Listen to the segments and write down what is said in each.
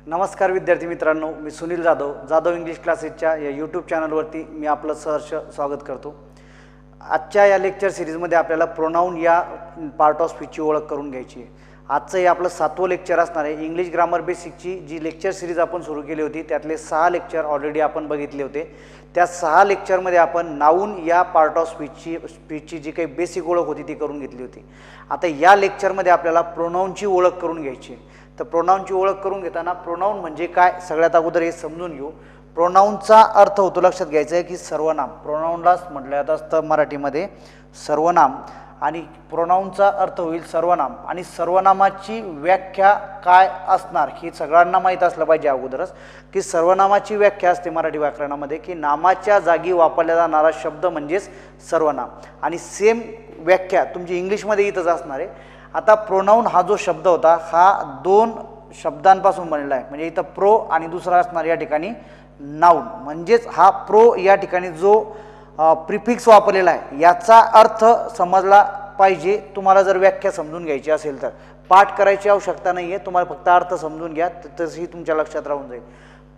नमस्कार विद्यार्थी मित्रांनो, मी सुनील जाधव इंग्लिश क्लासेसच्या या यूट्यूब चॅनलवरती मी आपलं सहर्ष स्वागत करतो। आजच्या या लेक्चर सिरीजमध्ये आपल्याला प्रोनाउन या पार्ट ऑफ स्पीचची ओळख करून घ्यायची आहे। आजचं हे आपलं 7वं लेक्चर असणार आहे। इंग्लिश ग्रामर बेसिकची जी लेक्चर सिरीज आपण सुरू केली होती त्यातले 6 लेक्चर ऑलरेडी आपण बघितले होते। त्या 6 लेक्चरमध्ये आपण नाउन या पार्ट ऑफ स्पीचची जी काही बेसिक ओळख होती ती करून घेतली होती। आता या लेक्चरमध्ये आपल्याला प्रोनाउनची ओळख करून घ्यायची आहे। तर प्रोनाउनची ओळख करून घेताना प्रोनाउन म्हणजे काय सगळ्यात अगोदर हे समजून घेऊ। प्रोनाउनचा अर्थ होतो, लक्षात घ्यायचं आहे की सर्वनाम। प्रोनाउनलाच म्हटलं असतं मराठीमध्ये सर्वनाम, आणि प्रोनाउनचा अर्थ होईल सर्वनाम। आणि सर्वनामाची व्याख्या काय असणार हे सगळ्यांना माहीत असलं पाहिजे अगोदरच, की सर्वनामाची व्याख्या असते मराठी व्याकरणामध्ये की नामाच्या जागी वापरला जाणारा शब्द म्हणजेच सर्वनाम। आणि सेम व्याख्या तुमची इंग्लिशमध्ये इथंच असणार आहे। आता प्रोनाउन हा जो शब्द होता हा 2 शब्दांपासून बनलेला आहे, म्हणजे इथं प्रो आणि दुसरा असणार या ठिकाणी नाउन। म्हणजेच हा प्रो या ठिकाणी जो प्रिफिक्स वापरलेला आहे याचा अर्थ समजला पाहिजे। तुम्हाला जर व्याख्या समजून घ्यायची असेल तर पाठ करायची आवश्यकता नाही आहे, तुम्हाला फक्त अर्थ समजून घ्या, तसंही तुमच्या लक्षात राहून जाईल।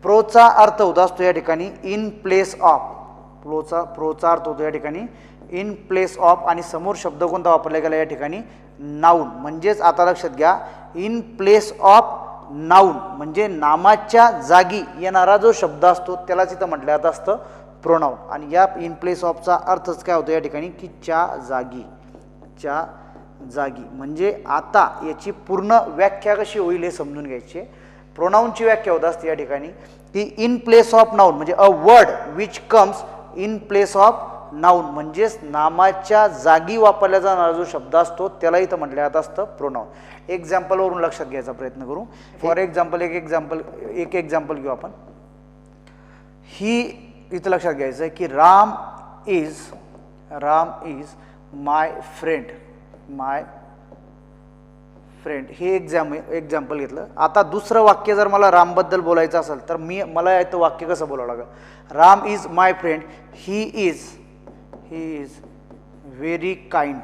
प्रोचा अर्थ होत असतो या ठिकाणी इन प्लेस ऑफ। प्रोचा अर्थ होतो या ठिकाणी इन प्लेस ऑफ, आणि समोर शब्द कोणता वापरला गेला या ठिकाणी नाउन। म्हणजेच आता लक्षात घ्या, इन प्लेस ऑफ नाउन म्हणजे नामाच्या जागी येणारा जो शब्द असतो त्यालाच इथं म्हटलं जात असतं प्रोनाउन। आणि या इन प्लेस ऑफचा अर्थच काय होतो या ठिकाणी की च्या जागी। म्हणजे आता याची पूर्ण व्याख्या कशी होईल हे समजून घ्यायची। प्रोनाउनची व्याख्या होत असते या ठिकाणी की इन प्लेस ऑफ नाउन म्हणजे a word which comes in place of noun, म्हणजेच नामाच्या जागी वापरला जाणारा जो शब्द असतो त्याला इथं म्हटलं जात असतं प्रोनाउन। एक्झाम्पलवरून लक्षात घ्यायचा प्रयत्न करू। फॉर एक्झाम्पल एक एक्झाम्पल घेऊ आपण। ही इथं लक्षात घ्यायचं आहे की राम इज माय फ्रेंड हे एक्झाम्पल घेतलं। आता दुसरं वाक्य जर मला रामबद्दल बोलायचं असेल तर मला इथं वाक्य कसं बोलावं लागेल? Ram is my friend, he is very kind,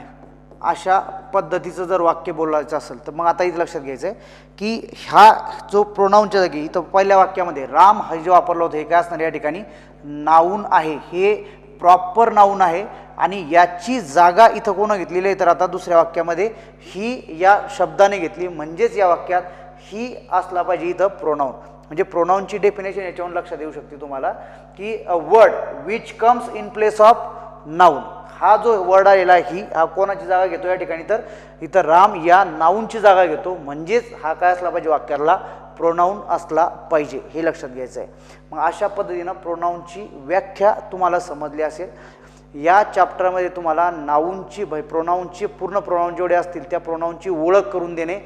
अशा पद्धतीचं जर वाक्य बोलायचं असेल तर मग आता इथं लक्षात घ्यायचं आहे की हा जो प्रोनाउनच्या जागी इथं पहिल्या वाक्यामध्ये राम हे जे वापरलं होतं हे काय असणार या ठिकाणी नाउन आहे, हे प्रॉपर नाउन आहे। आणि याची जागा इथं कोण घेतलेली आहे तर आता दुसऱ्या वाक्यामध्ये ही या शब्दाने घेतली, म्हणजेच या वाक्यात ही असला पाहिजे इथं प्रोनाउन। म्हणजे प्रोनाउनची डेफिनेशन याच्यावरून लक्षात येऊ शकते तुम्हाला की a word which comes in place of noun, हा जो वर्ड आलेला आहे हा कोणाची जागा घेतो या ठिकाणी तर इथं राम या नाउनची जागा घेतो, म्हणजेच हा काय असला पाहिजे वाक्याला प्रोनाउन असला पाहिजे, हे लक्षात घ्यायचं आहे। मग अशा पद्धतीनं प्रोनाउनची व्याख्या तुम्हाला समजली असेल। या चॅप्टरमध्ये तुम्हाला प्रोनाउनची पूर्ण प्रोनाउन जेवढे असतील त्या प्रोनाउनची ओळख करून देणे,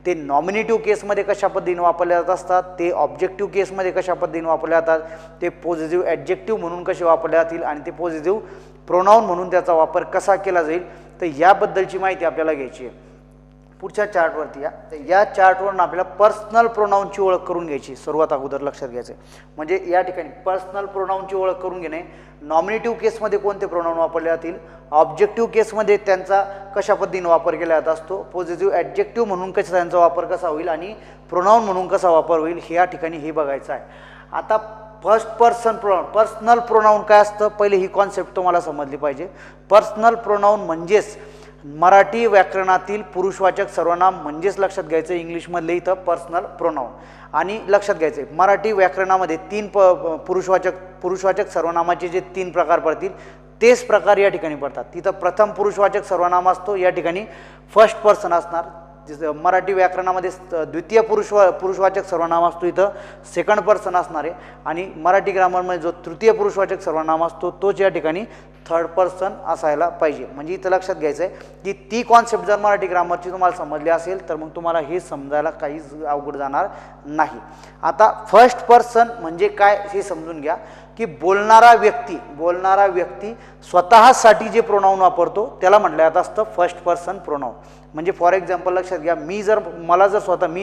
ते नॉमिनेटिव्ह केसमध्ये कशा पद्धतीने वापरले जात असतात, ते ऑब्जेक्टिव्ह केसमध्ये कशा पद्धतीने वापरले जातात, ते पॉझिटिव्ह ॲडजेक्टिव्ह म्हणून कसे वापरले जातील आणि ते पॉझिटिव्ह प्रोनाउन म्हणून त्याचा वापर कसा केला जाईल, तर याबद्दलची माहिती आपल्याला घ्यायची आहे। पुढच्या चार्टवरती या चार्टवरून आपल्याला पर्सनल प्रोनाउनची ओळख करून घ्यायची सर्वात अगोदर लक्षात घ्यायचं आहे। म्हणजे या ठिकाणी पर्सनल प्रोनाउनची ओळख करून घेणे, नॉमिनेटिव्ह केसमध्ये कोणते प्रोनाउन वापरले जातील, ऑब्जेक्टिव्ह केसमध्ये त्यांचा कशा पद्धतीने वापर केला जात असतो, पॉझिटिव्ह ॲडजेक्टिव्ह म्हणून त्यांचा वापर कसा होईल आणि प्रोनाउन म्हणून कसा वापर होईल हे या ठिकाणी हे बघायचं आहे। आता first person pronoun, personal pronoun काय असतं पहिले ही कॉन्सेप्ट तुम्हाला समजली पाहिजे। पर्सनल प्रोनाउन म्हणजेच मराठी व्याकरणातील पुरुषवाचक सर्वनाम, म्हणजेच लक्षात घ्यायचं इंग्लिशमधले इथं पर्सनल प्रोनाउन। आणि लक्षात घ्यायचं मराठी व्याकरणामध्ये 3 पुरुषवाचक सर्वनामाचे जे 3 प्रकार पडतील तेच प्रकार या ठिकाणी पडतात। तिथं प्रथम पुरुषवाचक सर्वनाम असतो या ठिकाणी फर्स्ट पर्सन असणार। मराठी व्याकरणामध्ये द्वितीय पुरुषवाचक सर्वनाम असतो इथं सेकंड पर्सन असणार आहे। आणि मराठी ग्रामरमध्ये जो तृतीय पुरुषवाचक सर्वनाम असतो तोच या ठिकाणी थर्ड पर्सन असायला पाहिजे। म्हणजे इथं लक्षात घ्यायचं आहे की ती कॉन्सेप्ट जर मराठी ग्रामरची तुम्हाला समजली असेल तर मग तुम्हाला हे समजायला काहीच अवघड जाणार नाही। आता फर्स्ट पर्सन म्हणजे काय हे समजून घ्या की बोलणारा व्यक्ती स्वतःसाठी जे प्रोनाउन वापरतो त्याला म्हटलं जात असतं फर्स्ट पर्सन प्रोनाउन। म्हणजे फॉर एक्झाम्पल लक्षात घ्या, मी जर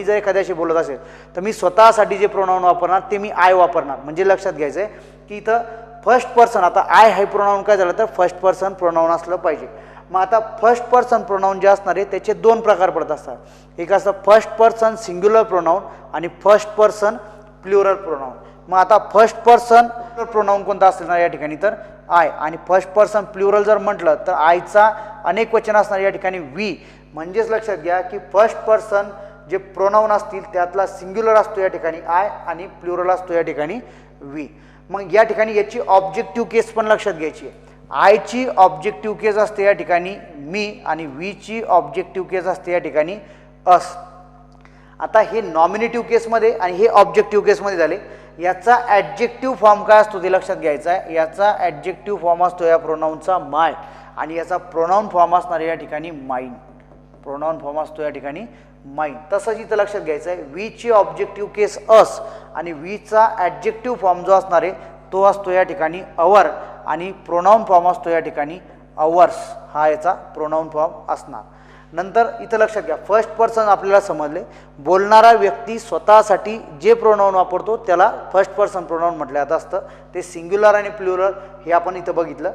एखाद्याशी बोलत असेल तर मी स्वतःसाठी जे प्रोनाउन वापरणार ते मी आय वापरणार। म्हणजे लक्षात घ्यायचं आहे की इथं फर्स्ट पर्सन, आता आय हे प्रोनाउन काय झालं तर फर्स्ट पर्सन प्रोनाउन असलं पाहिजे। मग आता फर्स्ट पर्सन प्रोनाऊन जे असणार आहे त्याचे दोन प्रकार पडत असतात. एक असतं फर्स्ट पर्सन सिंग्युलर प्रोनाऊन आणि फर्स्ट पर्सन प्लुरल प्रोनाऊन. मग आता फर्स्ट पर्सन प्रोनाऊन कोणता असेल ना या ठिकाणी तर आय, आणि फर्स्ट पर्सन प्लुरल जर म्हटलं तर आयचा अनेक वचन असणार या ठिकाणी वी. म्हणजेच लक्षात घ्या की फर्स्ट पर्सन जे प्रोनाऊन असतील त्यातला सिंग्युलर असतो या ठिकाणी आय आणि प्लुरल असतो या ठिकाणी वी. मग या ठिकाणी याची ऑब्जेक्टिव्ह केस पण लक्षात घ्यायची आहे. आयची ऑब्जेक्टिव्ह केस असते या ठिकाणी मी आणि वीची ऑब्जेक्टिव्ह केस असते या ठिकाणी अस. आता हे नॉमिनेटिव्ह केसमध्ये आणि हे ऑब्जेक्टिव्ह केसमध्ये झाले. याचा ॲडजेक्टिव्ह फॉर्म काय असतो ते लक्षात घ्यायचा आहे. याचा ॲडजेक्टिव्ह फॉर्म असतो या प्रोनाऊनचा माय आणि याचा प्रोनाऊन फॉर्म असणार या ठिकाणी माइन. प्रोनाऊन फॉर्म असतो या ठिकाणी माइन. तसंच इथं लक्षात घ्यायचं आहे वीची ऑब्जेक्टिव्ह केस अस आणि वीचा ॲडजेक्टिव्ह फॉर्म जो असणार आहे तो असतो या ठिकाणी अवर आणि प्रोनाऊन फॉर्म असतो या ठिकाणी अवर्स. हा याचा प्रोनाऊन फॉर्म असणार. नंतर इथं लक्षात घ्या फर्स्ट पर्सन आपल्याला समजले. बोलणारा व्यक्ती स्वतःसाठी जे प्रोनाऊन वापरतो त्याला फर्स्ट पर्सन प्रोनाऊन म्हटलं जात असतं. ते सिंग्युलर आणि प्लुरल हे आपण इथं बघितलं.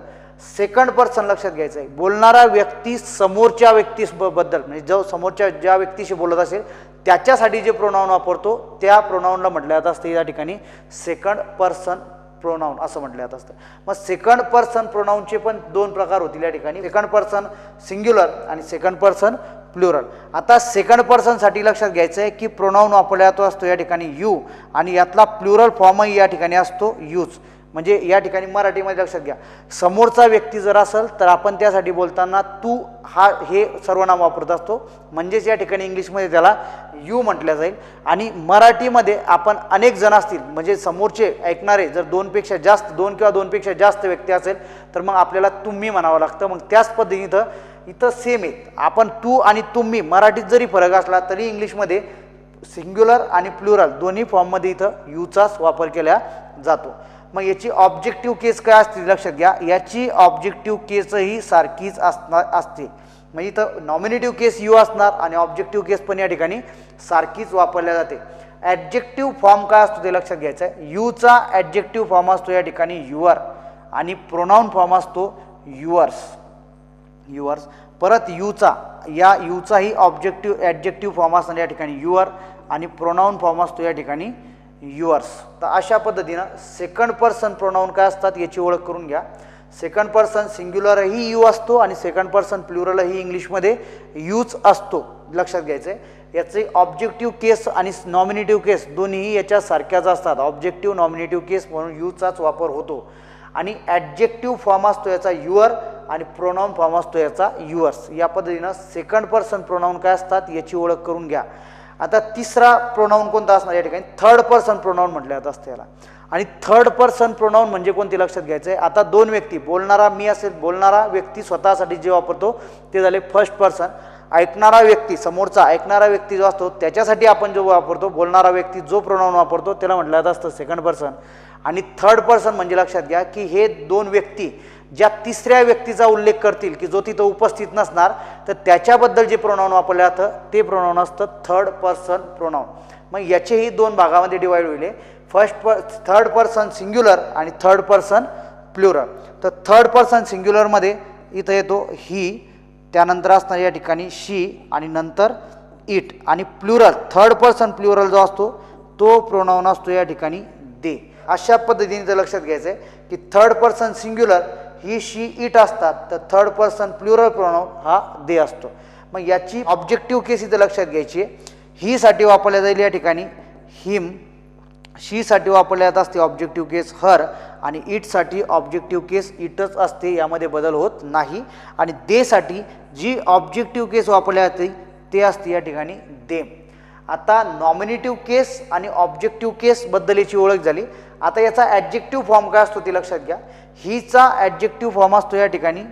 सेकंड पर्सन लक्षात घ्यायचं आहे. बोलणारा व्यक्ती समोरच्या व्यक्तीबद्दल म्हणजे जो समोरच्या ज्या व्यक्तीशी बोलत असेल त्याच्यासाठी जे प्रोनाऊन वापरतो त्या प्रोनाऊनला म्हटलं जात असतं या ठिकाणी सेकंड पर्सन प्रोनाऊन असं म्हटलं जात असतं. मग सेकंड पर्सन प्रोनाऊनचे पण दोन प्रकार होतील या ठिकाणी, सेकंड पर्सन सिंग्युलर आणि सेकंड पर्सन प्लुरल. आता सेकंड पर्सनसाठी लक्षात घ्यायचं आहे की प्रोनाऊन वापरला जातो असतो या ठिकाणी यू आणि यातला प्लुरल फॉर्मही या ठिकाणी असतो यूज. म्हणजे या ठिकाणी मराठीमध्ये लक्षात घ्या समोरचा व्यक्ती जर असेल तर आपण त्यासाठी बोलताना तू हा हे सर्वनाम वापरत असतो. म्हणजेच या ठिकाणी इंग्लिशमध्ये त्याला यू म्हटलं जाईल. आणि मराठीमध्ये आपण अनेक जण असतील म्हणजे समोरचे ऐकणारे जर दोन किंवा दोनपेक्षा जास्त व्यक्ती असेल तर मग आपल्याला तुम्ही म्हणावं लागतं. मग त्याच पद्धतीनं इथं सेम आहेत. आपण तू आणि तुम्ही मराठीत जरी फरक असला तरी इंग्लिशमध्ये सिंग्युलर आणि प्लुरल दोन्ही फॉर्ममध्ये इथं यूचाच वापर केला जातो. मग याची ऑब्जेक्टिव्ह केस काय असते लक्षात घ्या. याची ऑब्जेक्टिव्ह केसही सारखीच असते. म्हणजे इथं नॉमिनेटिव्ह केस यू असणार आणि ऑब्जेक्टिव्ह केस पण या ठिकाणी सारखीच वापरल्या जाते. ॲडजेक्टिव्ह फॉर्म काय असतो ते लक्षात घ्यायचं आहे. यूचा ॲडजेक्टिव्ह फॉर्म असतो या ठिकाणी युअर आणि प्रोनाऊन फॉर्म असतो युअर्स. परत यूचाही ॲडजेक्टिव्ह फॉर्म असणार या ठिकाणी युअर आणि प्रोनाऊन फॉर्म असतो या ठिकाणी युअर्स. तर अशा पद्धतीनं सेकंड पर्सन प्रोनाऊन काय असतात याची ओळख करून घ्या. सेकंड पर्सन सिंग्युलरही यू असतो आणि सेकंड पर्सन प्लुरलही इंग्लिशमध्ये यूज असतो. लक्षात घ्यायचं आहे. याचे ऑब्जेक्टिव्ह केस आणि नॉमिनेटिव्ह केस दोन्हीही याच्या सारख्याच असतात. ऑब्जेक्टिव्ह नॉमिनेटिव्ह केस म्हणून यूचाच वापर होतो. आणि ॲडजेक्टिव्ह फॉर्म असतो याचा युअर आणि प्रोनाऊन फॉर्म असतो याचा युअर्स. या पद्धतीनं सेकंड पर्सन प्रोनाऊन काय असतात याची ओळख करून घ्या. आता तिसरा प्रोनाऊन कोणता असणार या ठिकाणी थर्ड पर्सन प्रोनाऊन म्हटलं जात असतं याला. आणि थर्ड पर्सन प्रोनाऊन म्हणजे कोणते लक्षात घ्यायचं आहे. आता दोन व्यक्ती बोलणारा मी असेल बोलणारा व्यक्ती स्वतःसाठी जे वापरतो ते झाले फर्स्ट पर्सन. ऐकणारा व्यक्ती समोरचा ऐकणारा व्यक्ती जो असतो त्याच्यासाठी आपण जो वापरतो बोलणारा व्यक्ती जो प्रोनाऊन वापरतो त्याला म्हटलं जात असतं सेकंड पर्सन. आणि थर्ड पर्सन म्हणजे लक्षात घ्या की हे दोन व्यक्ती ज्या तिसऱ्या व्यक्तीचा उल्लेख करतील की जो तिथं उपस्थित नसणार तर त्याच्याबद्दल जे प्रोनाऊन वापरलं जातं ते प्रोनाऊन असतं थर्ड पर्सन प्रोनाऊन. मग याचेही दोन भागामध्ये डिवाइड होईल. थर्ड पर्सन सिंग्युलर आणि थर्ड पर्सन प्लुरल. तर थर्ड पर्सन सिंग्युलरमध्ये इथं येतो ही, त्यानंतर असणार या ठिकाणी शी आणि नंतर इट. आणि प्लुरल थर्ड पर्सन प्लुरल जो असतो तो प्रोनाऊन असतो या ठिकाणी दे. अशा पद्धतीने जर लक्षात घ्यायचं आहे की third person singular he she it असतात तर थर्ड पर्सन प्लुरल प्रोनाऊन हा दे असतो. मग याची ऑब्जेक्टिव्ह केस इथं लक्षात घ्यायची आहे. ही साठी वापरल्या जाईल या ठिकाणी हिम. शी साठी वापरल्या जात असते ऑब्जेक्टिव्ह केस हर आणि इट साठी ऑब्जेक्टिव्ह केस इटच असते, यामध्ये बदल होत नाही. आणि दे साठी जी ऑब्जेक्टिव्ह केस वापरल्या जाते ते असते या ठिकाणी देम. आता नॉमिनेटिव्ह केस आणि ऑब्जेक्टिव्ह केस बद्दल याची ओळख झाली. आता याचा ॲडजेक्टिव्ह फॉर्म काय असतो ते लक्षात घ्या. हीचा ॲडजेक्टिव्ह फॉर्म असतो या ठिकाणी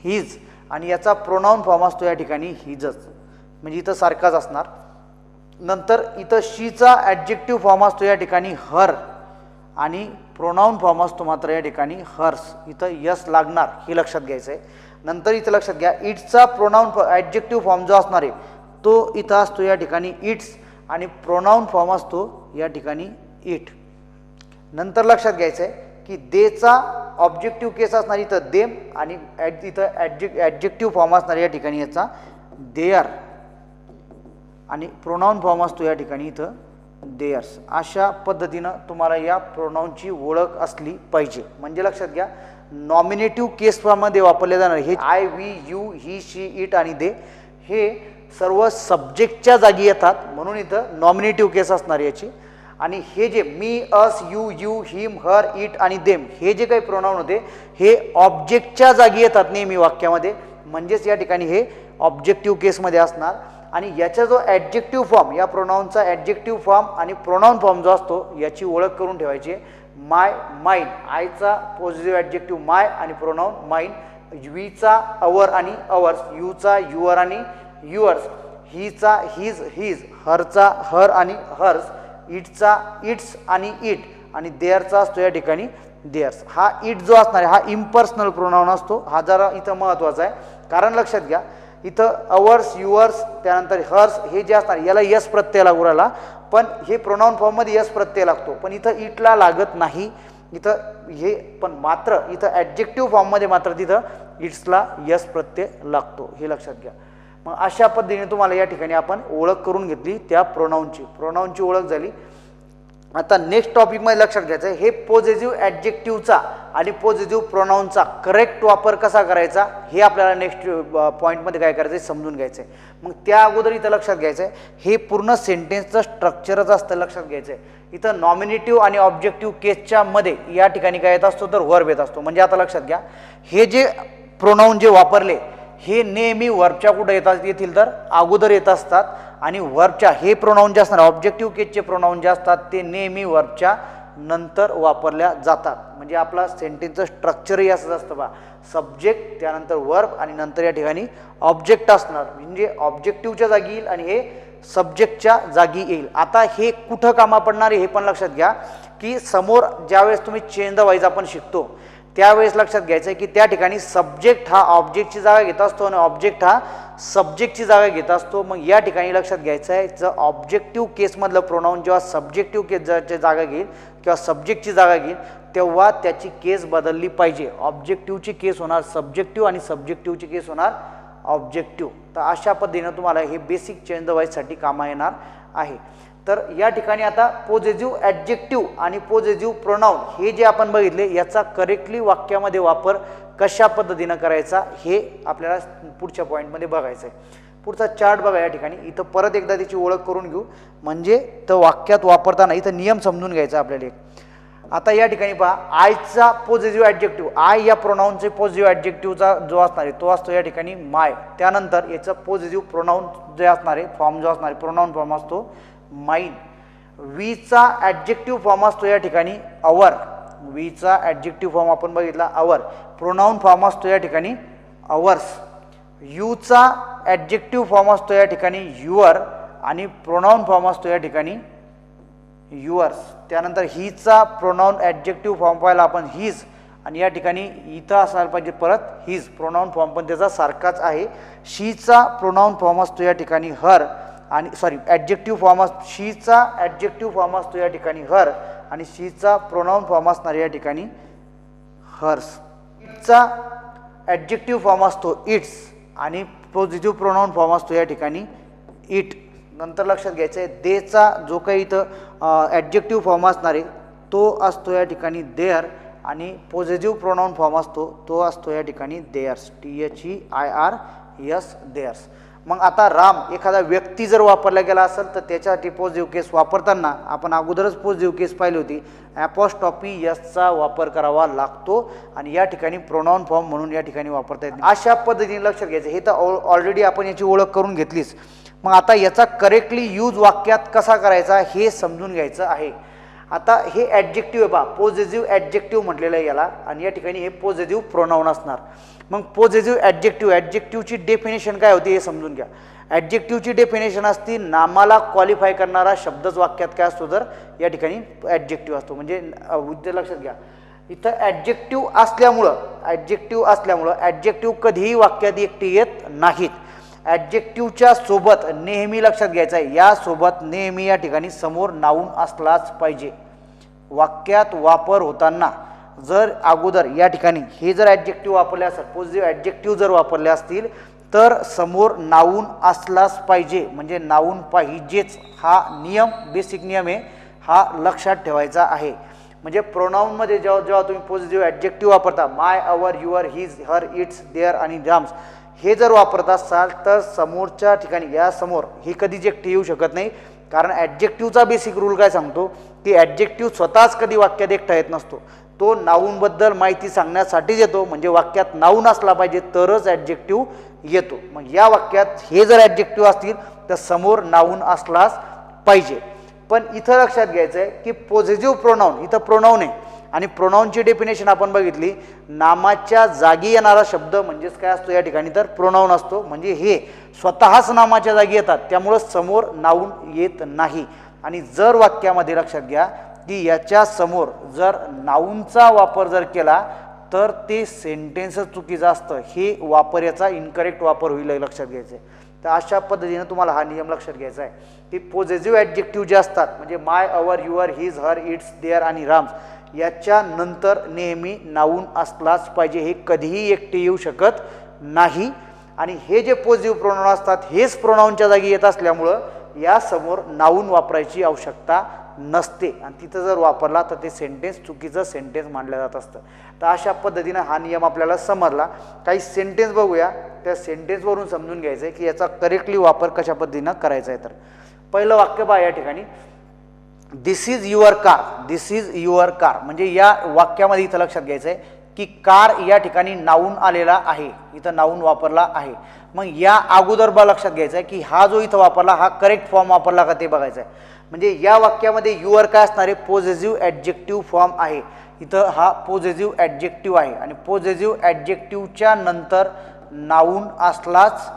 हीज आणि याचा प्रोनाऊन फॉर्म असतो या ठिकाणी हीजच, म्हणजे इथं सारखाच असणार. नंतर इथं शीचा ॲडजेक्टिव्ह फॉर्म असतो या ठिकाणी हर आणि प्रोनाऊन फॉर्म असतो मात्र या ठिकाणी हर्स. इथं यस लागणार हे लक्षात घ्यायचं आहे. नंतर इथं लक्षात घ्या इट्सचा प्रोनाऊन ॲडजेक्टिव्ह फॉर्म जो असणार आहे तो इथं असतो या ठिकाणी इट्स आणि प्रोनाऊन फॉर्म असतो या ठिकाणी इट. नंतर लक्षात घ्यायचं आहे की देचा ऑब्जेक्टिव्ह केस असणार इथं देम आणि इथं ॲडजेक्टिव्ह फॉर्म असणार या ठिकाणी याचा देअर आणि प्रोनाऊन फॉर्म असतो या ठिकाणी इथं देअर्स. अशा पद्धतीनं तुम्हाला या प्रोनाऊनची ओळख असली पाहिजे. म्हणजे लक्षात घ्या नॉमिनेटिव्ह केस फॉर्ममध्ये वापरले जाणार हे I, we, you, he, she, it आणि दे हे सर्व सब्जेक्टच्या जागी येतात म्हणून इथं नॉमिनेटिव्ह केस असणार याची. आणि हे जे मी, अस, यू, हिम, हर, इट आणि देम हे जे काही प्रोनाऊन होते हे ऑब्जेक्टच्या जागी येतात नेहमी वाक्यामध्ये. म्हणजेच या ठिकाणी हे ऑब्जेक्टिव्ह केसमध्ये असणार. आणि याचा जो ॲडजेक्टिव्ह फॉर्म या प्रोनाऊनचा ॲडजेक्टिव्ह फॉर्म आणि प्रोनाऊन फॉर्म जो असतो याची ओळख करून ठेवायची. माय, माइन, आयचा पॉझिटिव्ह ॲडजेक्टिव्ह माय आणि प्रोनाऊन माइन, वीचा अवर आणि अवर्स, यूचा युअर आणि युअर्स, हीचा हिज हिज, हरचा हर आणि हर्स, इटचा इट्स आणि इट आणि देअरचा असतो या ठिकाणी देअर्स. हा इट जो असणार आहे हा इम्पर्सनल प्रोनाऊन असतो. हा जरा इथं महत्त्वाचा आहे कारण लक्षात घ्या इथं अवर्स, युअर्स त्यानंतर हर्स हे जे असणार याला यस प्रत्यय लागू राहिला पण हे प्रोनाऊन फॉर्ममध्ये यस प्रत्यय लागतो पण इथं इटला लागत नाही इथं हे. पण मात्र इथं ॲडजेक्टिव्ह फॉर्ममध्ये मात्र तिथं इट्सला यस प्रत्यय लागतो हे लक्षात घ्या. मग अशा पद्धतीने तुम्हाला या ठिकाणी आपण ओळख करून घेतली त्या प्रोनाऊनची ओळख झाली. आता नेक्स्ट टॉपिकमध्ये लक्षात घ्यायचं आहे हे पॉझिटिव्ह ॲडजेक्टिव्हचा आणि पॉझिटिव्ह प्रोनाऊनचा करेक्ट वापर कसा करायचा हे आपल्याला नेक्स्ट पॉईंटमध्ये काय करायचं आहे समजून घ्यायचं आहे. मग त्या अगोदर इथं लक्षात घ्यायचं आहे हे पूर्ण सेंटेन्सचं स्ट्रक्चरच असतं लक्षात घ्यायचं आहे. इथं नॉमिनेटिव्ह आणि ऑब्जेक्टिव्ह केसच्या मध्ये या ठिकाणी काय येत असतो तर वर्ब येत असतो. म्हणजे आता लक्षात घ्या हे जे प्रोनाऊन जे वापरले हे नेहमी वर्बच्या कुठं येतील तर अगोदर येत असतात आणि वर्बच्या हे प्रोनाऊन जे असणार ऑब्जेक्टिव्ह केसचे प्रोनाऊन जे असतात ते नेहमी वर्बच्या नंतर वापरल्या जातात. म्हणजे आपला सेंटेन्सचं स्ट्रक्चरही असंच असतं बा सब्जेक्ट त्यानंतर वर्ब आणि नंतर या ठिकाणी ऑब्जेक्ट असणार म्हणजे ऑब्जेक्टिव्हच्या जागी येईल आणि हे सब्जेक्टच्या जागी येईल. आता हे कुठं कामा पडणार आहे हे पण लक्षात घ्या की समोर ज्यावेळेस तुम्ही चेंज द वाईज आपण शिकतो त्यावेळेस लक्षात घ्यायचं आहे की त्या ठिकाणी सब्जेक्ट हा ऑब्जेक्टची जागा घेत असतो आणि ऑब्जेक्ट हा सब्जेक्टची जागा घेत असतो. मग या ठिकाणी लक्षात घ्यायचं आहे जर ऑब्जेक्टिव्ह केसमधलं प्रोनाऊन जेव्हा सब्जेक्टिव्ह केसची जागा घेईल किंवा सब्जेक्टची जागा घेईल तेव्हा त्याची केस बदलली पाहिजे. ऑब्जेक्टिव्हची केस होणार सब्जेक्टिव्ह आणि सब्जेक्टिव्हची केस होणार ऑब्जेक्टिव्ह. तर अशा पद्धतीनं तुम्हाला हे बेसिक चेंज द वाईजसाठी कामा येणार आहे. तर या ठिकाणी आता पॉझिटिव्ह ॲडजेक्टिव्ह आणि पॉझिटिव्ह प्रोनाऊन हे जे आपण बघितले याचा करेक्टली वाक्यामध्ये वापर कशा पद्धतीनं करायचा हे आपल्याला पुढच्या पॉईंटमध्ये बघायचं आहे. पुढचा चार्ट बघा या ठिकाणी इथं परत एकदा त्याची ओळख करून घेऊ म्हणजे तर वाक्यात वापरताना इथं नियम समजून घ्यायचा आपल्याला एक. आता या ठिकाणी पहा आयचा पॉझिटिव्ह ॲडजेक्टिव्ह आय या प्रोनाऊनचे पॉझिटिव्ह ॲडजेक्टिव्हचा जो असणार आहे तो असतो या ठिकाणी माय. त्यानंतर याचा पॉझिटिव्ह प्रोनाऊन जे असणार आहे फॉर्म जो असणार आहे प्रोनाऊन फॉर्म असतो माइन. वीचा ॲडजेक्टिव्ह फॉर्म असतो या ठिकाणी अवर. वीचा ॲडजेक्टिव्ह फॉर्म आपण बघितला अवर. प्रोनाऊन फॉर्म असतो या ठिकाणी अवर्स. यूचा ॲडजेक्टिव्ह फॉर्म असतो या ठिकाणी युअर आणि प्रोनाऊन फॉर्म असतो या ठिकाणी युअर्स. त्यानंतर हीचा प्रोनाऊन ॲडजेक्टिव्ह फॉर्म पाहिला आपण हिज आणि या ठिकाणी इथं असायला पाहिजे परत हिज प्रोनाऊन फॉर्म पण त्याचा सारखाच आहे. शीचा प्रोनाऊन फॉर्म असतो या ठिकाणी हर आणि ॲडजेक्टिव्ह फॉर्म शीचा ॲडजेक्टिव्ह फॉर्म असतो या ठिकाणी हर आणि शीचा प्रोनाऊन फॉर्म असणार या ठिकाणी हर्स. इटचा ॲडजेक्टिव्ह फॉर्म असतो इट्स आणि पॉझिटिव्ह प्रोनाऊन फॉर्म असतो या ठिकाणी इट. नंतर लक्षात घ्यायचं आहे देचा जो काही इथं ॲडजेक्टिव्ह फॉर्म असणार आहे तो असतो या ठिकाणी देअर आणि पॉझिटिव्ह प्रोनाऊन फॉर्म असतो तो असतो या ठिकाणी देअर्स THEIRS देअर्स. मग आता राम एखादा व्यक्ती जर वापरला गेला असेल तर त्याच्यासाठी पॉझिटिव्ह केस वापरताना आपण अगोदरच पॉझिटिव्ह केस पाहिली होती ॲपॉस्ट्रॉफी यसचा वापर करावा लागतो आणि या ठिकाणी प्रोनाऊन फॉर्म म्हणून या ठिकाणी वापरता येते. अशा पद्धतीने लक्षात घ्यायचं हे तर ऑलरेडी आपण याची ओळख करून घेतलीच. मग आता याचा करेक्टली यूज वाक्यात कसा करायचा हे समजून घ्यायचं आहे. आता हे ॲडजेक्टिव्ह आहे पहा पॉझिटिव्ह ॲडजेक्टिव्ह म्हटलेलं आहे याला आणि या ठिकाणी हे पॉझिटिव्ह प्रोनाऊन असणार. मग पॉझिटिव्ह ॲडजेक्टिव्हची डेफिनेशन काय होती हे समजून घ्या. ॲडजेक्टिव्हची डेफिनेशन असती नामाला क्वालिफाय करणारा शब्दच वाक्यात काय असतो तर या ठिकाणी ॲडजेक्टिव्ह असतो. म्हणजे उद्देश लक्षात घ्या इथं ॲडजेक्टिव्ह असल्यामुळं ॲडजेक्टिव्ह कधीही वाक्यात एकटी येत नाहीत. ॲडजेक्टिव्हच्या सोबत नेहमी लक्षात घ्यायचं आहे यासोबत नेहमी या ठिकाणी समोर नाऊन असलाच पाहिजे. वाक्यात वापर होताना जर अगोदर या ठिकाणी हे जर ॲडजेक्टिव्ह वापरले असेल, पॉझिटिव्ह ॲडजेक्टिव्ह जर वापरले असतील तर समोर नाऊन असलाच पाहिजे, म्हणजे नाऊन पाहिजेच. हा नियम, बेसिक नियम आहे, हा लक्षात ठेवायचा आहे. म्हणजे प्रोनाऊनमध्ये जेव्हा जेव्हा तुम्ही पॉझिटिव्ह ॲडजेक्टिव्ह वापरता, my, our, your, his, her, its, their आणि राम्स, हे जर वापरत असाल तर समोरच्या ठिकाणी या समोर हे कधीच एकटे येऊ शकत नाही. कारण ॲडजेक्टिव्हचा बेसिक रूल काय सांगतो की ॲडजेक्टिव्ह स्वतःच कधी वाक्यात एकटा येत नसतो, तो नाऊनबद्दल माहिती सांगण्यासाठीच येतो. म्हणजे वाक्यात नाऊन असला पाहिजे तरच ॲडजेक्टिव्ह येतो. मग या वाक्यात हे जर ॲडजेक्टिव्ह असतील तर समोर नाऊन असलाच पाहिजे. पण इथं लक्षात घ्यायचं आहे की पॉझिटिव्ह प्रोनाऊन, इथं प्रोनाऊन आहे आणि प्रोनाऊनची डेफिनेशन आपण बघितली, नामाच्या जागी येणारा शब्द म्हणजेच काय असतो या ठिकाणी, तर प्रोनाऊन असतो. म्हणजे हे स्वतःच नामाच्या जागी येतात, त्यामुळं समोर नाऊन येत नाही. आणि जर वाक्यामध्ये लक्षात घ्या की याच्या समोर जर नाऊनचा वापर जर केला तर ते सेंटेन्सच चुकीचं असतं. हे वापर याचा इनकरेक्ट वापर होईल, लक्षात घ्यायचं आहे. तर अशा पद्धतीनं तुम्हाला हा नियम लक्षात घ्यायचा आहे की पॉझिटिव्ह ॲडजेक्टिव्ह जे असतात म्हणजे my, our, your, his, her, its, their आणि राम्स, याच्या नंतर नेहमी नाऊन असलाच पाहिजे. हे कधीही एकटे येऊ शकत नाही. आणि हे जे पॉझिटिव्ह प्रोनाऊन असतात हेच प्रोनाऊनच्या जागी येत असल्यामुळं या समोर नाऊन वापरायची आवश्यकता नसते. आणि तिथं जर वापरला तर ते सेंटेन्स चुकीचं सेंटेन्स मानलं जात असतं. तर अशा पद्धतीनं हा नियम आपल्याला समजला. काही सेंटेन्स बघूया, त्या सेंटेन्सवरून समजून घ्यायचं आहे की याचा करेक्टली वापर कशा पद्धतीनं करायचा आहे. तर पहिलं वाक्य पहा या ठिकाणी, this is your car. This is your car म्हणजे या वाक्यामध्ये इथं लक्षात घ्यायचं आहे की कार या ठिकाणी नाऊन आलेला आहे, इथं नाऊन वापरला आहे. मग या अगोदर लक्षात घ्यायचं आहे की हा जो इथं वापरला हा करेक्ट फॉर्म वापरला का ते बघायचं आहे. म्हणजे या वाक्यामध्ये युअर काय असणार आहे, पॉझिटिव्ह ॲडजेक्टिव्ह फॉर्म आहे. इथं हा पॉझिटिव्ह ॲडजेक्टिव्ह आहे आणि पॉझिटिव्ह ॲडजेक्टिव्हच्या नंतर नाऊन असलाच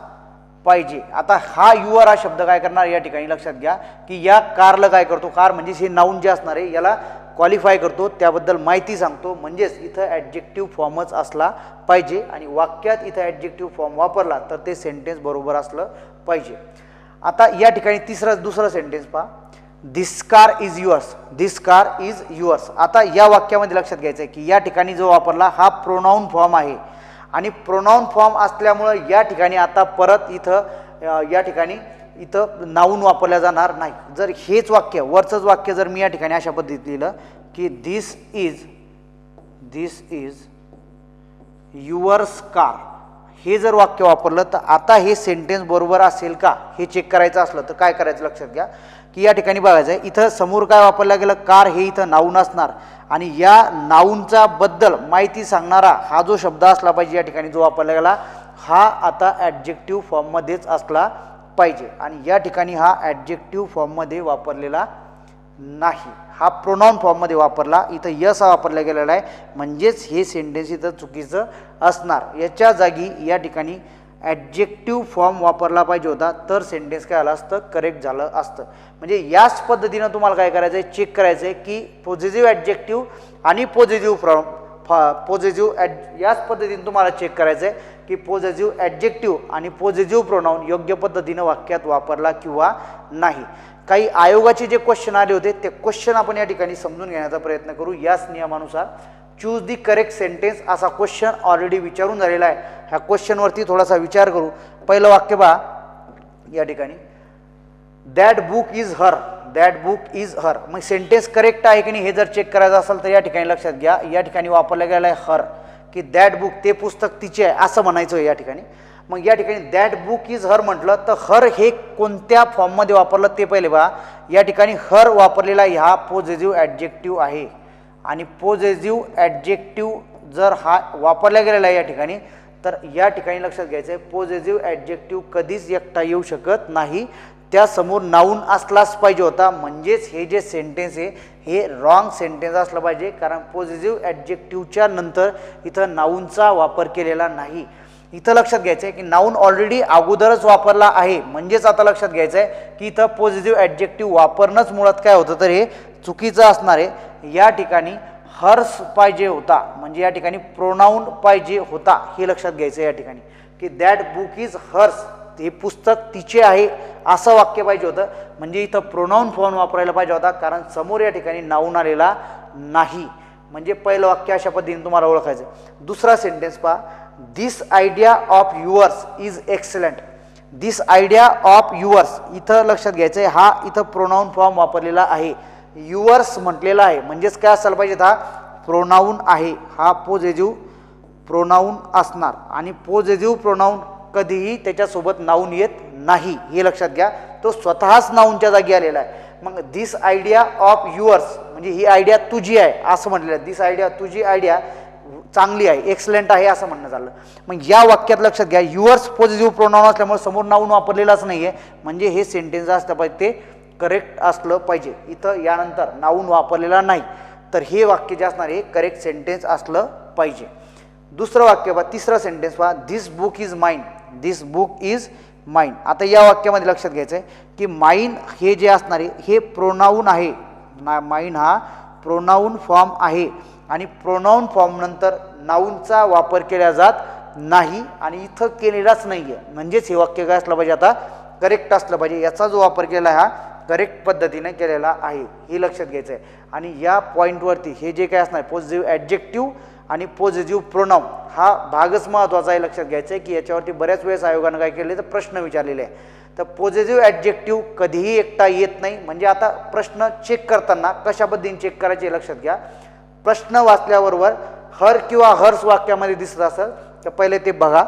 पाहिजे. आता हा युअर हा शब्द काय करणार या ठिकाणी लक्षात घ्या की या कारला काय करतो, कार म्हणजे हे नाऊन जे असणार आहे याला क्वालिफाय करतो, त्याबद्दल माहिती सांगतो. म्हणजेच इथं ॲडजेक्टिव्ह फॉर्मच असला पाहिजे आणि वाक्यात इथं ॲडजेक्टिव्ह फॉर्म वापरला तर ते सेंटेन्स बरोबर असलं पाहिजे. आता या ठिकाणी दुसरं सेंटेन्स पहा, this car is yours. This car is yours. आता या वाक्यामध्ये लक्षात घ्यायचं आहे की या ठिकाणी जो वापरला हा प्रोनाऊन फॉर्म आहे आणि प्रोनाऊन फॉर्म असल्यामुळं या ठिकाणी आता परत इथं या ठिकाणी इथं नाऊन वापरल्या जाणार नाही. जर हेच वाक्य वरचंच वाक्य जर मी या ठिकाणी अशा पद्धतीत लिहिलं की दिस इज युअर्स कार, हे जर वाक्य वापरलं तर आता हे सेंटेन्स बरोबर असेल का हे चेक करायचं असलं तर काय करायचं लक्षात घ्या की या ठिकाणी बघायचं आहे इथं समोर काय वापरलं गेलं, कार हे इथं नाऊन असणार आणि या नाऊनचा बद्दल माहिती सांगणारा हा जो शब्द असला पाहिजे या ठिकाणी जो वापरला गेला हा आता ॲडजेक्टिव्ह फॉर्ममध्येच असला पाहिजे. आणि या ठिकाणी हा ॲडजेक्टिव्ह फॉर्ममध्ये वापरलेला नाही, हा प्रोनाऊन फॉर्ममध्ये वापरला. इथं यस हा वापरला गेलेला आहे म्हणजेच हे सेंटेन्स इथं चुकीचं असणार. याच्या जागी या ठिकाणी ॲडजेक्टिव्ह फॉर्म वापरला पाहिजे होता तर सेंटेन्स काय आलं असतं, करेक्ट झालं असतं. म्हणजे याच पद्धतीनं तुम्हाला काय करायचं आहे, चेक करायचं आहे की पॉझिटिव्ह ॲडजेक्टिव्ह आणि याच पद्धतीने तुम्हाला चेक करायचं आहे की पॉझिटिव्ह ॲडजेक्टिव्ह आणि पॉझिटिव्ह प्रोनाऊन योग्य पद्धतीनं वाक्यात वापरला किंवा नाही. काही आयोगाचे जे क्वेश्चन आले होते ते क्वेश्चन आपण या ठिकाणी समजून घेण्याचा प्रयत्न करू. याच नियमानुसार चूज दी करेक्ट सेंटेन्स असा क्वेश्चन ऑलरेडी विचारून झालेला आहे. ह्या क्वेश्चनवरती थोडासा विचार करू. पहिलं वाक्य पहा या ठिकाणी, that book is her. That book is her. मग सेंटेन्स करेक्ट आहे की नाही हे जर चेक करायचं असेल तर या ठिकाणी लक्षात घ्या या ठिकाणी वापरला गेला आहे हर, की दॅट बुक ते पुस्तक तिचे आहे असं म्हणायचं आहे या ठिकाणी. मग या ठिकाणी दॅट बुक इज हर म्हटलं तर हर हे कोणत्या फॉर्ममध्ये वापरलं ते पहिले पहा. या ठिकाणी हर वापरलेला ह्या पॉझिटिव्ह ॲडजेक्टिव्ह आहे आणि पॉझिटिव्ह ॲडजेक्टिव्ह जर हा वापरला गेलेला आहे या ठिकाणी तर या ठिकाणी लक्षात घ्यायचं आहे पॉझिटिव्ह ॲडजेक्टिव्ह कधीच एकटा येऊ शकत नाही, त्यासमोर नाऊन असलाच पाहिजे होता. म्हणजेच हे जे सेंटेन्स आहे हे रॉंग सेंटेन्स असलं पाहिजे कारण पॉझिटिव्ह ॲडजेक्टिव्हच्या नंतर इथं नाऊनचा वापर केलेला नाही. इथं लक्षात घ्यायचं आहे की नाऊन ऑलरेडी अगोदरच वापरला आहे म्हणजेच आता लक्षात घ्यायचं आहे की इथं पॉझिटिव्ह ॲडजेक्टिव्ह वापरणंच मुळात काय होतं तर हे चुकीचं असणार आहे. या ठिकाणी हर्स पाहिजे होता म्हणजे या ठिकाणी प्रोनाऊन पाहिजे होता हे लक्षात घ्यायचं या ठिकाणी की दॅट बुक इज हर्स, हे पुस्तक तिचे आहे असं वाक्य पाहिजे होतं. म्हणजे इथं प्रोनाऊन फॉर्म वापरायला पाहिजे होता कारण समोर या ठिकाणी नाऊन आलेला नाही. म्हणजे पहिलं वाक्य अशा पद्धतीने तुम्हाला ओळखायचं. दुसरा सेंटेन्स पहा, this idea of yours is excellent. This idea of yours, इथं लक्षात घ्यायचं आहे, हा इथं प्रोनाऊन फॉर्म वापरलेला आहे, युअर्स म्हटलेला आहे, म्हणजेच काय असायला पाहिजे, हा प्रोनाऊन आहे, हा पोजेटिव्ह प्रोनाऊन असणार. आणि पोजेटिव्ह प्रोनाऊन कधीही त्याच्यासोबत नाऊन येत नाही, हे लक्षात घ्या. तो स्वतःच नाऊनच्या जागी आलेला आहे. मग दिस आयडिया ऑफ युअर्स म्हणजे ही आयडिया तुझी आहे असं म्हटलेलं आहे. दिस आयडिया, तुझी आयडिया चांगली आहे, एक्सलेंट आहे असं म्हणणं झालं. मग या वाक्यात लक्षात घ्या, युअर्स पॉझिटिव्ह प्रोनाउन असल्यामुळे समोर नाऊन वापरलेलाच नाही आहे, म्हणजे हे सेंटेन्स असलं पाहिजे ते करेक्ट असलं पाहिजे. इथं यानंतर नाऊन वापरलेला नाही, तर हे वाक्य जे असणार हे करेक्ट सेंटेन्स असलं पाहिजे. दुसरं वाक्य पहा, तिसरा सेंटेन्स पहा, this book is mine. This book is mine. आता या वाक्यामध्ये लक्षात घ्यायचं आहे की माइन हे जे असणारे हे प्रोनाऊन आहे. माइन हा प्रोनाऊन फॉर्म आहे आणि प्रोनाऊन फॉर्म नंतर नाऊनचा वापर केला जात नाही आणि इथं केलेलाच नाही आहे, म्हणजेच हे वाक्य काय असलं पाहिजे, आता करेक्ट असलं पाहिजे. याचा जो वापर केला हा करेक्ट पद्धतीने केलेला आहे, हे लक्षात घ्यायचं आहे. आणि या पॉईंटवरती हे जे काय असणार पॉझिटिव्ह ॲडजेक्टिव्ह आणि पॉझिटिव्ह प्रोनाऊन हा भागच महत्त्वाचा आहे, लक्षात घ्यायचं आहे की याच्यावरती बऱ्याच वेळेस आयोगानं काय केले तर प्रश्न विचारलेले आहे. तर पॉझिटिव्ह ॲडजेक्टिव्ह कधीही एकटा येत नाही. म्हणजे आता प्रश्न चेक करताना कशा पद्धतीने चेक करायचे लक्षात घ्या. प्रश्न वाचल्याबरोबर हर किंवा हर्स वाक्यामध्ये दिसत असेल तर पहिले ते बघा.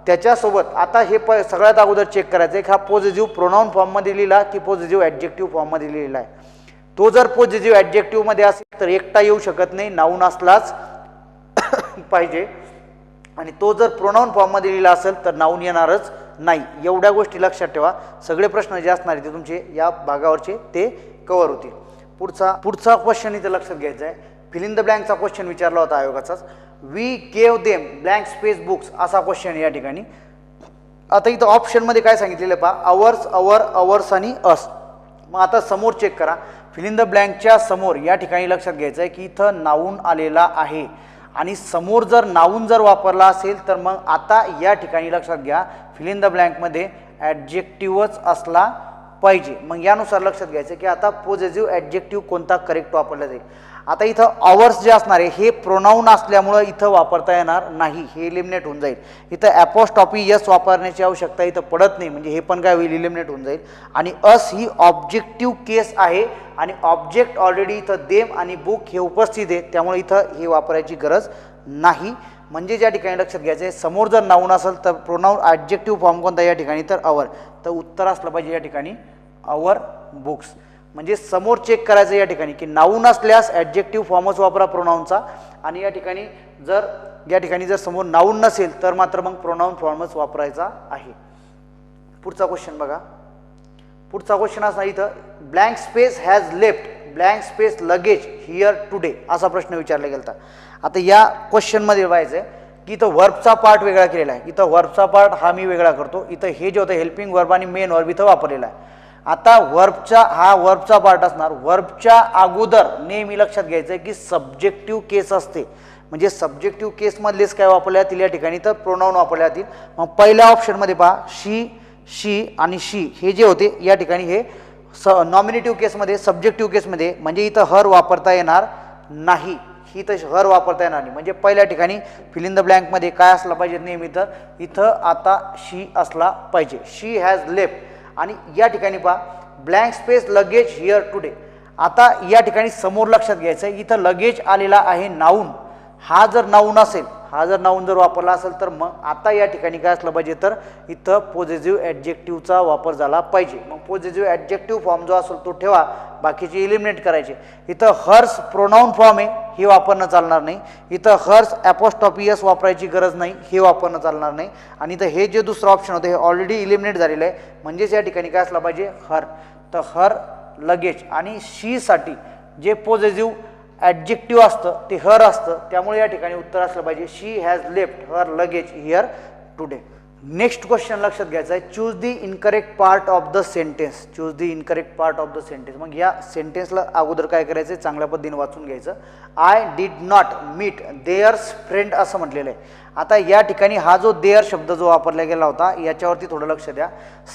त्याच्यासोबत आता हे सगळ्यात अगोदर चेक करायचं आहे की हा पॉझिटिव्ह प्रोनाऊन फॉर्ममध्ये लिहिला की पॉझिटिव्ह ॲडजेक्टिव्ह फॉर्ममध्ये लिहिला आहे. तो जर पॉझिटिव्ह ॲडजेक्टिव्हमध्ये असेल तर एकटा येऊ शकत नाही, नाऊन असलाच पाहिजे. आणि तो जर प्रोनाऊन फॉर्ममध्ये लिहिला असेल तर नाऊन येणारच नाही. एवढ्या गोष्टी लक्षात ठेवा. सगळे प्रश्न जे असणार आहेत ते तुमचे या भागावरचे ते कव्हर होतील. पुढचा क्वेश्चन इथे लक्षात घ्यायचा आहे. फिल इन द ब्लँकचा क्वेश्चन विचारला होता आयोगाचाच. We gave them blank space books असा क्वेश्चन या ठिकाणी. आता इथं ऑप्शनमध्ये काय सांगितलेलं पहा, अवर्स, अवर, अवर्स आणि अस. मग आता समोर चेक करा. फिल इन द ब्लँकच्या समोर या ठिकाणी लक्षात घ्यायचं आहे की इथं नाऊन आलेला आहे आणि समोर जर नाऊन जर वापरला असेल तर मग आता या ठिकाणी लक्षात घ्या फिल इन द ब्लँकमध्ये ॲडजेक्टिव्हच असला पाहिजे. मग यानुसार लक्षात घ्यायचं की आता पॉझिटिव्ह ॲडजेक्टिव्ह कोणता करेक्ट वापरला जाईल. आता इथं अवर्स जे असणार आहे हे प्रोनाऊन असल्यामुळं इथं वापरता येणार नाही, हे इलिमिनेट होऊन जाईल. इथं ॲपोस्ट्रॉफी यस वापरण्याची आवश्यकता इथं पडत नाही, म्हणजे हे पण काय होईल, इलिमिनेट होऊन जाईल. आणि अस ही ऑब्जेक्टिव्ह केस आहे आणि ऑब्जेक्ट ऑलरेडी इथं देम आणि बुक हे उपस्थित आहे, त्यामुळे इथं हे वापरायची गरज नाही. म्हणजे ज्या ठिकाणी लक्षात घ्यायचं आहे समोर जर नाऊन असेल तर प्रोनाऊन ॲडजेक्टिव्ह फॉर्म कोणता या ठिकाणी तर अवर. तर उत्तर असलं पाहिजे या ठिकाणी अवर बुक्स. म्हणजे समोर चेक करायचं या ठिकाणी की नाऊन असल्यास ॲडजेक्टिव्ह फॉर्मच वापरा प्रोनाऊनचा आणि या ठिकाणी जर समोर नाऊन नसेल तर मात्र मग प्रोनाऊन फॉर्मच वापरायचा आहे. पुढचा क्वेश्चन बघा. पुढचा क्वेश्चन असा इथं blank space has left blank space luggage here today असा प्रश्न विचारला गेला. आता या क्वेश्चनमध्ये व्हायचं आहे की इथं वर्बचा पार्ट वेगळा केलेला आहे. इथं वर्बचा पार्ट हा मी वेगळा करतो. इथं हे जे होतं हेल्पिंग वर्ब आणि मेन वर्ब इथं वापरलेला आहे. आता वर्बचा पार्ट असणार. वर्बच्या अगोदर नेहमी लक्षात घ्यायचं आहे की सब्जेक्टिव्ह केस असते, म्हणजे सब्जेक्टिव्ह केसमधलेच काय वापरल्या जातील या ठिकाणी तर प्रोनाऊन वापरल्या जातील. मग पहिल्या ऑप्शनमध्ये पहा शी आणि शी हे जे होते या ठिकाणी हे नॉमिनेटिव्ह केसमध्ये सब्जेक्टिव्ह केसमध्ये, म्हणजे इथं हर वापरता येणार नाही. ही तर हर वापरता येणार नाही. म्हणजे पहिल्या ठिकाणी फिल इन द ब्लँकमध्ये काय असला पाहिजे नेहमी तर इथं आता शी असला पाहिजे. She has left. आणि या ठिकाणी पहा blank space luggage here today. आता या ठिकाणी समोर लक्षात घ्यायचं आहे इथं लगेज आलेला आहे नाऊन. हा जर नाऊन असेल, हा जर नाऊन जर वापरला असेल तर मग आता या ठिकाणी काय असलं पाहिजे तर इथं पॉझिटिव्ह ॲडजेक्टिव्हचा वापर झाला पाहिजे. मग पॉझिटिव्ह ॲडजेक्टिव्ह फॉर्म जो असेल तो ठेवा, बाकीचे इलिमिनेट करायचे. इथं हर्स प्रोनाऊन फॉर्म आहे, हे वापरणं चालणार नाही. इथं हर्स ॲपोस्ट्रॉफी यस वापरायची गरज नाही, हे वापरणं चालणार नाही. आणि इथं हे जे दुसरं ऑप्शन होतं हे ऑलरेडी इलिमिनेट झालेलं आहे, म्हणजेच या ठिकाणी काय असलं पाहिजे हर. तर हर लगेज आणि शीसाठी जे पॉझिटिव्ह ॲडजेक्टिव्ह असतं ते हर असतं, त्यामुळे या ठिकाणी उत्तर असलं पाहिजे she has left her luggage here today. Next question लक्षात घ्यायचा आहे choose the incorrect part of the sentence. Choose the incorrect part of the sentence. मग या सेंटेन्सला अगोदर काय करायचं आहे चांगल्या पद्धतीने वाचून घ्यायचं. I did not meet theirs friend असं म्हटलेलं आहे. आता या ठिकाणी हा जो देअर शब्द जो वापरला गेला होता याच्यावरती थोडं लक्ष द्या.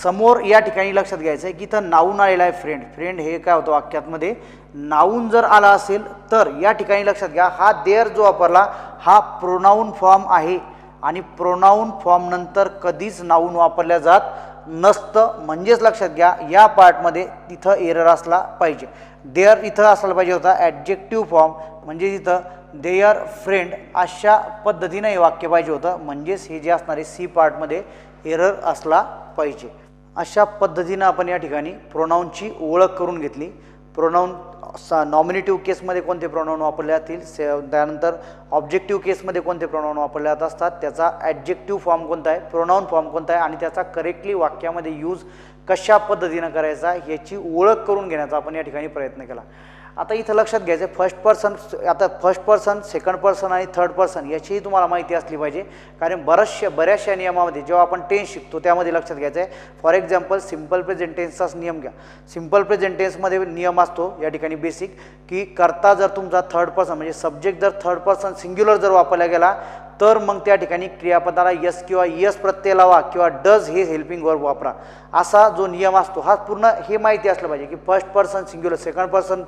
समोर या ठिकाणी लक्षात घ्यायचं आहे की इथं नाऊन आलेला आहे फ्रेंड. फ्रेंड हे काय होतं वाक्यामध्ये नाऊन जर आला असेल तर या ठिकाणी लक्षात घ्या, हा देअर जो वापरला हा प्रोनाऊन फॉर्म आहे आणि प्रोनाऊन फॉर्म नंतर कधीच नाऊन वापरल्या जात नसतं. म्हणजेच लक्षात घ्या, या पार्टमध्ये तिथं एरर असला पाहिजे. देअर इथं असला पाहिजे होता ॲडजेक्टिव्ह फॉर्म, म्हणजे इथं देअर फ्रेंड अशा पद्धतीनं हे वाक्य पाहिजे होतं. म्हणजेच हे जे असणारे सी पार्टमध्ये एरर असला पाहिजे. अशा पद्धतीनं आपण या ठिकाणी प्रोनाऊनची ओळख करून घेतली. प्रोनाऊन नॉमिनेटिव्ह केसमध्ये कोणते प्रोनाऊन वापरले जातील, त्यानंतर ऑब्जेक्टिव्ह केसमध्ये कोणते प्रोनाऊन वापरले जात असतात, त्याचा ॲडजेक्टिव्ह फॉर्म कोणता आहे, प्रोनाऊन फॉर्म कोणता आहे आणि त्याचा करेक्टली वाक्यामध्ये यूज कशा पद्धतीनं करायचा याची ओळख करून घेण्याचा आपण या ठिकाणी प्रयत्न केला. आता इथं लक्षात घ्यायचं फर्स्ट पर्सन, आता फर्स्ट पर्सन, सेकंड पर्सन आणि थर्ड पर्सन याचीही तुम्हाला माहिती असली पाहिजे. कारण बऱ्याचशा नियमामध्ये जेव्हा आपण टेन्स शिकतो त्यामध्ये लक्षात घ्यायचं आहे. फॉर एक्झाम्पल सिम्पल प्रेझेंट टेन्सचाच नियम घ्या. सिम्पल प्रेझेंट टेन्समध्ये नियम असतो या ठिकाणी बेसिक, की करता जर तुमचा थर्ड पर्सन म्हणजे सब्जेक्ट जर थर्ड पर्सन सिंग्युलर जर वापरला गेला तर मग त्या ठिकाणी क्रियापदाला यस किंवा यस प्रत्यय लावा किंवा डज हे हेल्पिंग वर्ब वापरा, असा जो नियम असतो हा पूर्ण हे माहिती असलं पाहिजे. की first person singular, second person,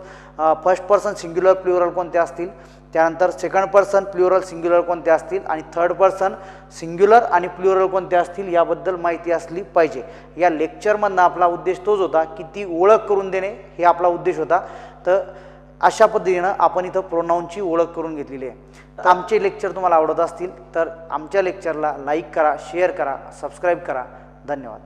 first person singular plural कोणते असतील, त्यानंतर सेकंड पर्सन प्लुरल सिंग्युलर कोणते असतील आणि थर्ड पर्सन सिंग्युलर आणि प्लुरल कोणते असतील याबद्दल माहिती असली पाहिजे. या लेक्चरमधनं आपला उद्देश तोच होता की ती ओळख करून देणे हे आपला उद्देश होता. तर अशा पद्धतीनं आपण इथं प्रोनाऊनची ओळख करून घेतलेली आहे. आमचे लेक्चर तुम्हाला आवडत असतील तर आमच्या लेक्चरला लाईक करा, शेअर करा, सबस्क्राईब करा. धन्यवाद.